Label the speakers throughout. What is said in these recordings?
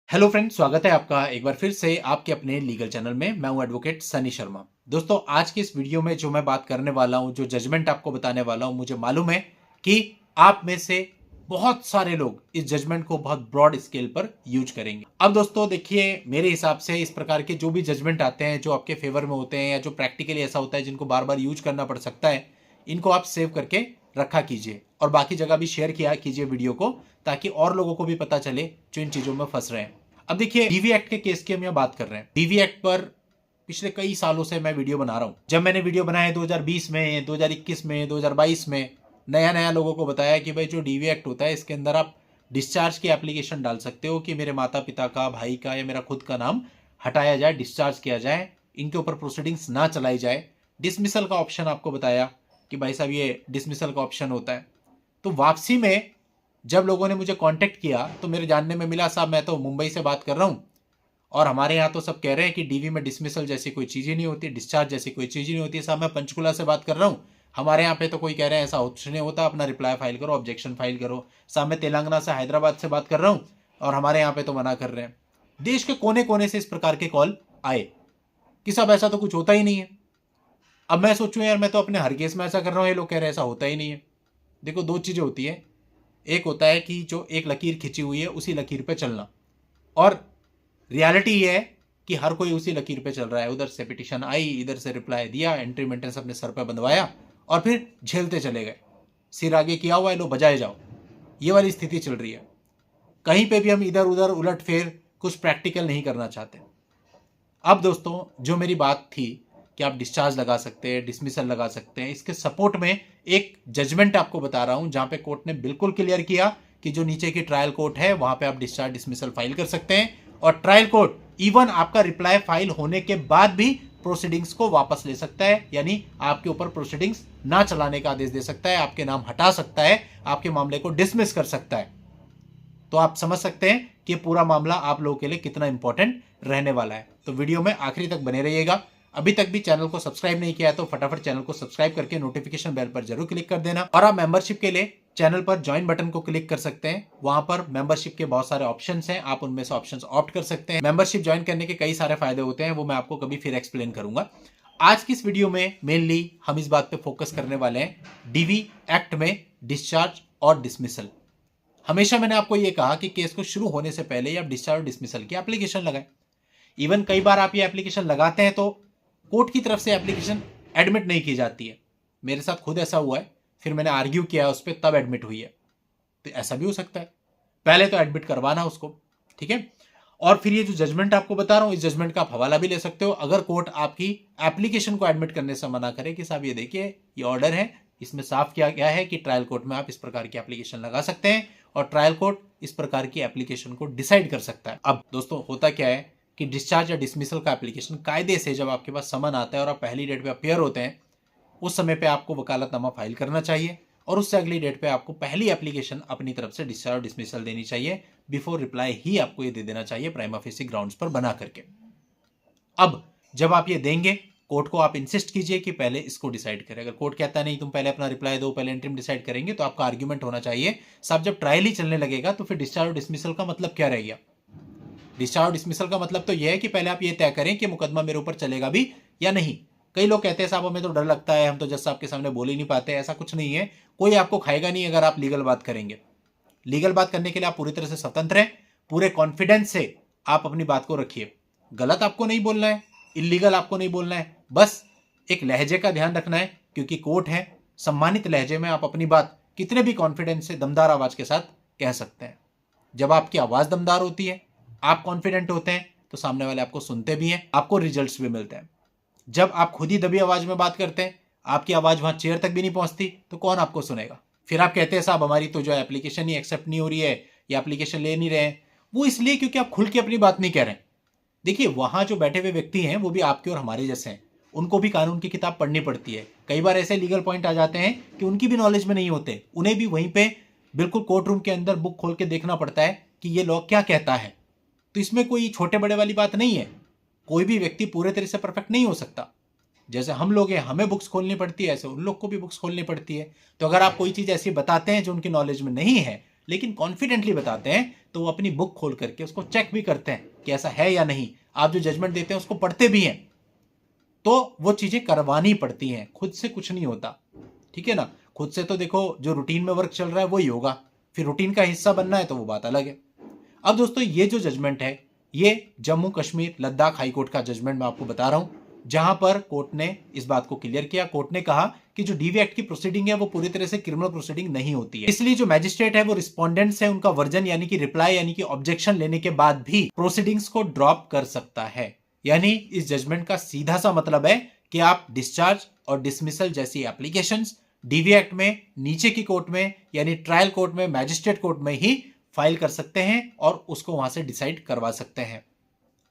Speaker 1: Hello friend, स्वागत है आपका एक बार फिर से आपके अपने लीगल चैनल में। मैं हूं एडवोकेट सनी शर्मा। दोस्तों, आज की इस वीडियो में जो मैं बात करने वाला हूं, जो जजमेंट आपको बताने वाला हूं, मुझे मालूम है कि आप में से बहुत सारे लोग इस जजमेंट को बहुत ब्रॉड स्केल पर यूज करेंगे। अब दोस्तों देखिए, मेरे हिसाब से इस प्रकार के जो भी जजमेंट आते हैं, जो आपके फेवर में होते हैं या जो प्रैक्टिकली ऐसा होता है जिनको बार बार यूज करना पड़ सकता है, इनको आप सेव करके रखा कीजिए और बाकी जगह भी शेयर किया कीजिए वीडियो को, ताकि और लोगों को भी पता चले जो इन चीजों में फंस रहे हैं। अब देखिए, डीवी एक्ट के केस की हम यहाँ बात कर रहे हैं। डीवी एक्ट पर पिछले कई सालों से मैं वीडियो बना रहा हूँ। जब मैंने वीडियो बनाए 2020 में, 2021 में, 2022 में, नया नया लोगों को बताया कि भाई जो डीवी एक्ट होता है इसके अंदर आप डिस्चार्ज की एप्लीकेशन डाल सकते हो कि मेरे माता पिता का, भाई का या मेरा खुद का नाम हटाया जाए, डिस्चार्ज किया जाए, इनके ऊपर प्रोसीडिंग्स ना चलाई जाए। डिसमिसल का ऑप्शन आपको बताया कि भाई साहब ये डिसमिसल का ऑप्शन होता है। तो वापसी में जब लोगों ने मुझे कांटेक्ट किया तो मेरे जानने में मिला, साहब मैं तो मुंबई से बात कर रहा हूँ और हमारे यहाँ तो सब कह रहे हैं कि डीवी में डिसमिसल जैसी कोई चीज़ ही नहीं होती, डिस्चार्ज जैसी कोई चीज़ ही नहीं होती। साहब मैं पंचकुला से बात कर रहा हूँ, हमारे यहाँ पे तो कोई कह रहे हैं ऐसा कुछ नहीं होता, अपना रिप्लाई फाइल करो, ऑब्जेक्शन फाइल करो। साहब मैं तेलंगाना से, हैदराबाद से बात कर रहा हूँ और हमारे यहाँ पे तो मना कर रहे हैं। देश के कोने कोने से इस प्रकार के कॉल आए कि साहब ऐसा तो कुछ होता ही नहीं है। अब मैं सोचूं यार, मैं तो अपने हर केस में ऐसा कर रहा हूँ, ये लोग कह रहे हैं ऐसा होता ही नहीं है। देखो, दो चीज़ें होती है। एक होता है कि जो एक लकीर खिंची हुई है उसी लकीर पे चलना, और रियलिटी ये है कि हर कोई उसी लकीर पे चल रहा है। उधर से पिटिशन आई, इधर से रिप्लाई दिया, एंट्री मेंटेनेंस अपने सर पे बंधवाया और फिर झेलते चले गए। सिर आगे किया हुआ है, लो बजाए जाओ, ये वाली स्थिति चल रही है। कहीं पे भी हम इधर उधर उलट फेर कुछ प्रैक्टिकल नहीं करना चाहते। अब दोस्तों, जो मेरी बात थी कि आप डिस्चार्ज लगा सकते हैं, डिसमिसल लगा सकते हैं, इसके सपोर्ट में एक जजमेंट आपको बता रहा हूं जहां पे कोर्ट ने बिल्कुल क्लियर किया कि जो नीचे की ट्रायल कोर्ट है वहां पे आप डिस्चार्ज डिसमिसल फाइल कर सकते हैं और ट्रायल कोर्ट इवन आपका रिप्लाई फाइल होने के बाद भी प्रोसीडिंग्स को वापस ले सकता है, यानी आपके ऊपर प्रोसीडिंग्स ना चलाने का आदेश दे सकता है, आपके नाम हटा सकता है, आपके मामले को डिसमिस कर सकता है। तो आप समझ सकते हैं कि पूरा मामला आप लोगों के लिए कितना इंपॉर्टेंट रहने वाला है। तो वीडियो में आखिरी तक बने रहिएगा। अभी तक भी चैनल को सब्सक्राइब नहीं किया है तो फटाफट चैनल को सब्सक्राइब करके नोटिफिकेशन बेल पर जरूर क्लिक कर देना। और आप मेंबरशिप के लिए चैनल पर ज्वाइन बटन को क्लिक कर सकते हैं। वहां पर मेंबरशिप के बहुत सारे ऑप्शंस हैं, आप उनमें से ऑप्शंस ऑप्ट कर सकते हैं। मेंबरशिप ज्वाइन करने के कई सारे फायदे होते हैं, वो मैं आपको कभी फिर एक्सप्लेन करूंगा। आज की इस वीडियो में मेनली हम इस बात पे फोकस करने वाले हैं डीवी एक्ट में डिस्चार्ज और डिसमिसल। हमेशा मैंने आपको यह कहा कि केस को शुरू होने से पहले ही आप डिस्चार्ज और डिसमिसल की एप्लीकेशन लगाएं। इवन कई बार आप ये एप्लीकेशन लगाते हैं तो कोर्ट की तरफ से एप्लीकेशन एडमिट नहीं की जाती है। मेरे साथ खुद ऐसा हुआ है, फिर मैंने आर्ग्यू किया उस पर, तब एडमिट हुई है। तो ऐसा भी हो सकता है, पहले तो एडमिट करवाना उसको, ठीक है। और फिर ये जो जजमेंट आपको बता रहा हूं, इस जजमेंट का आप हवाला भी ले सकते हो अगर कोर्ट आपकी एप्लीकेशन को एडमिट करने से मना करे कि साहब ये देखिए ये ऑर्डर है, इसमें साफ किया गया है कि ट्रायल कोर्ट में आप इस प्रकार की एप्लीकेशन लगा सकते हैं और ट्रायल कोर्ट इस प्रकार की एप्लीकेशन को डिसाइड कर सकता है। अब दोस्तों, होता क्या है कि डिस्चार्ज या डिसमिसल का एप्लीकेशन कायदे से जब आपके पास समन आता है और आप पहली डेट पे अपियर होते हैं, उस समय पे आपको वकालतनामा फाइल करना चाहिए और उससे अगली डेट पे आपको पहली एप्लीकेशन अपनी तरफ से डिस्चार्ज डिसमिसल देनी चाहिए। बिफोर रिप्लाई ही आपको ये दे देना चाहिए प्राइमा फेसी ग्राउंड्स पर बना करके। अब जब आप ये देंगे, कोर्ट को आप इंसिस्ट कीजिए कि पहले इसको डिसाइड करें। अगर कोर्ट कहता है नहीं तुम पहले अपना रिप्लाई दो, पहले इंटरिम डिसाइड करेंगे, तो आपका आर्ग्यूमेंट होना चाहिए साहब जब ट्रायल ही चलने लगेगा तो फिर डिस्चार्ज और डिसमिसल का मतलब क्या रह गया। डिस्चार्ज डिसमिसल का मतलब तो यह है कि पहले आप ये तय करें कि मुकदमा मेरे ऊपर चलेगा भी या नहीं। कई लोग कहते हैं साहब हमें तो डर लगता है, हम तो जज साहब के सामने बोल ही नहीं पाते। ऐसा कुछ नहीं है, कोई आपको खाएगा नहीं अगर आप लीगल बात करेंगे। लीगल बात करने के लिए आप पूरी तरह से स्वतंत्र हैं, पूरे कॉन्फिडेंस से आप अपनी बात को रखिए। गलत आपको नहीं बोलना है, इलीगल आपको नहीं बोलना है, बस एक लहजे का ध्यान रखना है, क्योंकि कोर्ट है। सम्मानित लहजे में आप अपनी बात कितने भी कॉन्फिडेंस से दमदार आवाज के साथ कह सकते हैं। जब आपकी आवाज दमदार होती है, आप कॉन्फिडेंट होते हैं, तो सामने वाले आपको सुनते भी हैं, आपको रिजल्ट्स भी मिलते हैं। जब आप खुद ही दबी आवाज में बात करते हैं, आपकी आवाज वहां चेयर तक भी नहीं पहुंचती, तो कौन आपको सुनेगा। फिर आप कहते हैं साहब हमारी तो जो एप्लीकेशन ही एक्सेप्ट नहीं हो रही है या एप्लीकेशन ले नहीं रहे हैं। वो इसलिए क्योंकि आप खुल के अपनी बात नहीं कह रहे हैं। देखिए, वहां जो बैठे हुए व्यक्ति हैं वो भी आपके और हमारे जैसे हैं, उनको भी कानून की किताब पढ़नी पड़ती है। कई बार ऐसे लीगल पॉइंट आ जाते हैं कि उनकी भी नॉलेज में नहीं होते, उन्हें भी वहीं पे बिल्कुल कोर्ट रूम के अंदर बुक खोल के देखना पड़ता है कि ये लॉ क्या कहता है। तो इसमें कोई छोटे बड़े वाली बात नहीं है। कोई भी व्यक्ति पूरे तरह से परफेक्ट नहीं हो सकता। जैसे हम लोग हैं, हमें बुक्स खोलनी पड़ती है, ऐसे उन लोग को भी बुक्स खोलनी पड़ती है। तो अगर आप कोई चीज ऐसी बताते हैं जो उनकी नॉलेज में नहीं है, लेकिन कॉन्फिडेंटली बताते हैं तो वो अपनी बुक खोल करके उसको चेक भी करते हैं कि ऐसा है या नहीं। आप जो जजमेंट देते हैं उसको पढ़ते भी हैं, तो वो चीजें करवानी पड़ती हैं, खुद से कुछ नहीं होता, ठीक है ना। खुद से तो देखो जो रूटीन में वर्क चल रहा है वही होगा, फिर रूटीन का हिस्सा बनना है तो वो बात अलग है। अब दोस्तों ये जो जजमेंट है ये जम्मू कश्मीर लद्दाख हाईकोर्ट का जजमेंट मैं आपको बता रहा हूं, जहां पर कोर्ट ने इस बात को क्लियर किया। कोर्ट ने कहा कि जो डीवी एक्ट की प्रोसीडिंग है वो पूरी तरह से क्रिमिनल प्रोसीडिंग नहीं होती है, इसलिए जो मैजिस्ट्रेट है वो रिस्पोंडेंट्स है उनका वर्जन यानी कि रिप्लाई यानी कि ऑब्जेक्शन लेने के बाद भी प्रोसीडिंग्स को ड्रॉप कर सकता है। यानी इस जजमेंट का सीधा सा मतलब है कि आप डिस्चार्ज और डिसमिसल जैसी एप्लीकेशंस डीवी एक्ट में नीचे की कोर्ट में यानी ट्रायल कोर्ट में मैजिस्ट्रेट कोर्ट में ही फाइल कर सकते हैं और उसको वहां से डिसाइड करवा सकते हैं।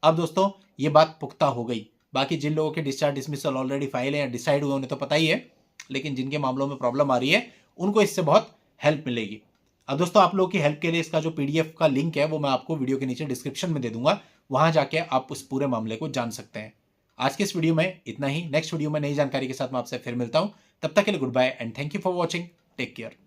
Speaker 1: अब दोस्तों ये बात पुख्ता हो गई। बाकी जिन लोगों के डिस्चार्ज डिसमिसल ऑलरेडी फाइल है या डिसाइड हुए उन्हें तो पता ही है, लेकिन जिनके मामलों में प्रॉब्लम आ रही है उनको इससे बहुत हेल्प मिलेगी। अब दोस्तों आप लोगों की हेल्प के लिए इसका जो पीडीएफ का लिंक है वो मैं आपको वीडियो के नीचे डिस्क्रिप्शन में दे दूंगा, वहां जाके आप उस पूरे मामले को जान सकते हैं। आज के इस वीडियो में इतना ही। नेक्स्ट वीडियो में नई जानकारी के साथ मैं आपसे फिर मिलता हूं। तब तक के लिए goodbye and thank you for watching. Take care.